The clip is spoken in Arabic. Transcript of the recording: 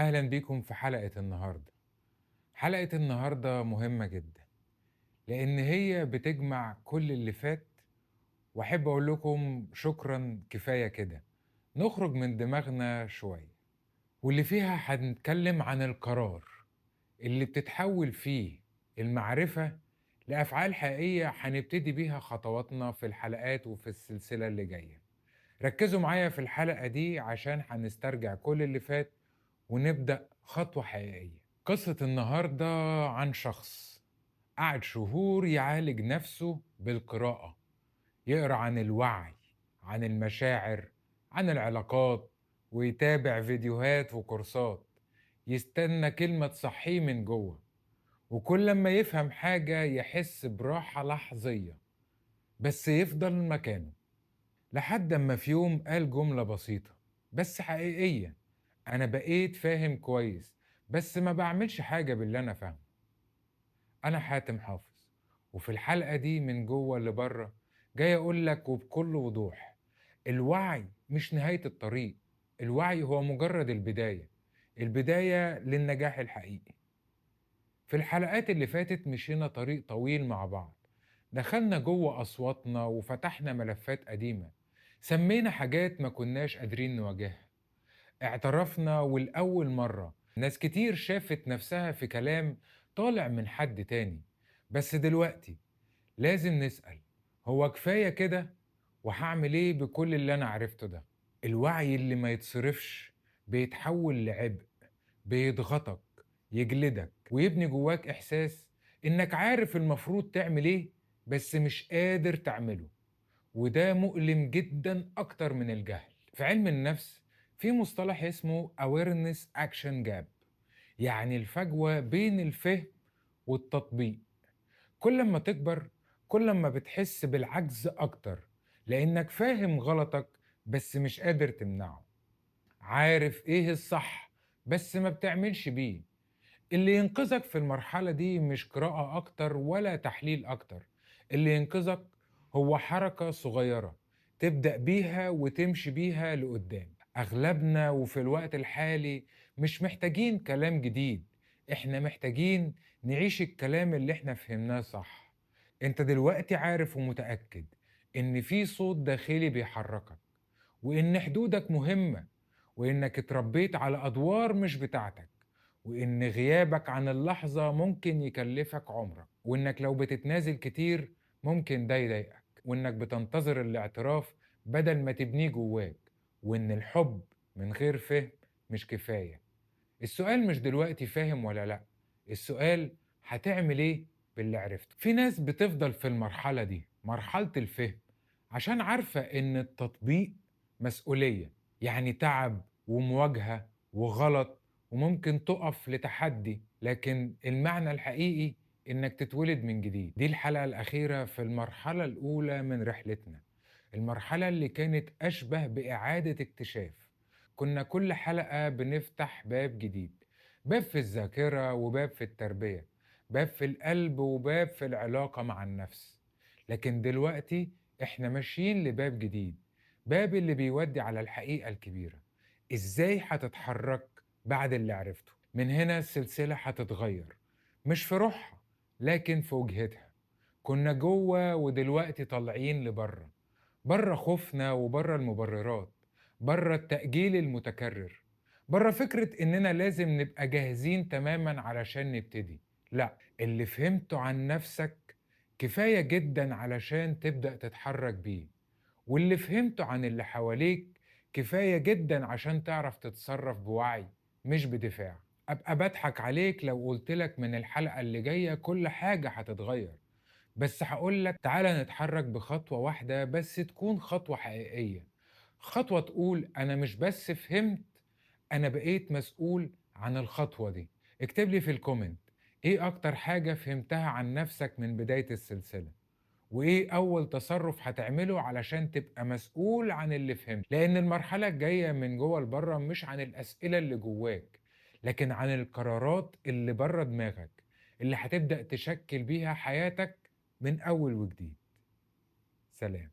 أهلا بيكم في حلقة النهاردة. حلقة النهاردة مهمة جدا لأن هي بتجمع كل اللي فات، وأحب أقول لكم شكرا، كفاية كده. نخرج من دماغنا شوية، واللي فيها هنتكلم عن القرار اللي بتتحول فيه المعرفة لأفعال حقيقية هنبتدي بيها خطواتنا في الحلقات وفي السلسلة اللي جاية. ركزوا معايا في الحلقة دي عشان هنسترجع كل اللي فات ونبدأ خطوة حقيقية. قصة النهاردة عن شخص قعد شهور يعالج نفسه بالقراءة، يقرأ عن الوعي، عن المشاعر، عن العلاقات، ويتابع فيديوهات وكورسات، يستنى كلمة تصحيه من جوه. وكل لما يفهم حاجة يحس براحة لحظية، بس يفضل مكانه. لحد اما في يوم قال جملة بسيطة بس حقيقية: أنا بقيت فاهم كويس، بس ما بعملش حاجة باللي أنا فاهمه. أنا حاتم حافظ، وفي الحلقة دي من جوه لبره جاي أقول لك وبكل وضوح: الوعي مش نهاية الطريق، الوعي هو مجرد البداية، البداية للنجاح الحقيقي. في الحلقات اللي فاتت مشينا طريق طويل مع بعض، دخلنا جوه أصواتنا وفتحنا ملفات قديمة، سمينا حاجات ما كناش قادرين نواجهها، اعترفنا. والأول مرة ناس كتير شافت نفسها في كلام طالع من حد تاني. بس دلوقتي لازم نسأل: هو كفاية كده؟ وهعمل ايه بكل اللي أنا عرفته ده؟ الوعي اللي ما يتصرفش بيتحول لعبء، بيضغطك، يجلدك، ويبني جواك إحساس إنك عارف المفروض تعمل إيه بس مش قادر تعمله. وده مؤلم جدا أكتر من الجهل. في علم النفس في مصطلح اسمه awareness action gap، يعني الفجوة بين الفهم والتطبيق. كل ما تكبر كل ما بتحس بالعجز أكتر، لأنك فاهم غلطك بس مش قادر تمنعه، عارف إيه الصح بس ما بتعملش بيه. اللي ينقذك في المرحلة دي مش قراءة أكتر ولا تحليل أكتر، اللي ينقذك هو حركة صغيرة تبدأ بيها وتمشي بيها لقدام. أغلبنا وفي الوقت الحالي مش محتاجين كلام جديد، إحنا محتاجين نعيش الكلام اللي إحنا فهمناه صح. أنت دلوقتي عارف ومتأكد إن في صوت داخلي بيحركك، وإن حدودك مهمة، وإنك اتربيت على أدوار مش بتاعتك، وإن غيابك عن اللحظة ممكن يكلفك عمرك، وإنك لو بتتنازل كتير ممكن ده يضايقك، وإنك بتنتظر الاعتراف بدل ما تبنيه جواك، وإن الحب من غير فهم مش كفاية. السؤال مش دلوقتي فاهم ولا لأ، السؤال هتعمل إيه باللي عرفته. في ناس بتفضل في المرحلة دي، مرحلة الفهم، عشان عارفة إن التطبيق مسؤولية، يعني تعب ومواجهة وغلط، وممكن تقف لتحدي، لكن المعنى الحقيقي إنك تتولد من جديد. دي الحلقة الأخيرة في المرحلة الأولى من رحلتنا، المرحلة اللي كانت أشبه بإعادة اكتشاف. كنا كل حلقة بنفتح باب جديد، باب في الذاكرة وباب في التربية، باب في القلب وباب في العلاقة مع النفس. لكن دلوقتي احنا ماشيين لباب جديد، باب اللي بيودي على الحقيقة الكبيرة. ازاي هتتحرك بعد اللي عرفته؟ من هنا السلسلة هتتغير، مش في روحها لكن في وجهتها. كنا جوه ودلوقتي طالعين لبره، بره خوفنا وبره المبررات، بره التأجيل المتكرر، بره فكرة إننا لازم نبقى جاهزين تماما علشان نبتدي. لا، اللي فهمته عن نفسك كفاية جدا علشان تبدأ تتحرك بيه، واللي فهمته عن اللي حواليك كفاية جدا عشان تعرف تتصرف بوعي مش بدفاع. أبقى بضحك عليك لو قلتلك من الحلقة اللي جاية كل حاجة هتتغير، بس هاقول لك تعالَ نتحرك بخطوة واحدة بس تكون خطوة حقيقية، خطوة تقول أنا مش بس فهمت، أنا بقيت مسؤول عن الخطوة دي. اكتب لي في الكومنت إيه أكتر حاجة فهمتها عن نفسك من بداية السلسلة، وإيه أول تصرُّف هتعمله علشان تبقى مسؤول عن اللي فهمته، لإن المرحلة الجاية من جوّه لبرّه مش عن الأسئلة اللي جواك، لكن عن القرارات اللي برّه دماغك، اللي هتبدأ تشكِّل بيها حياتك من أول وجديد. سلام.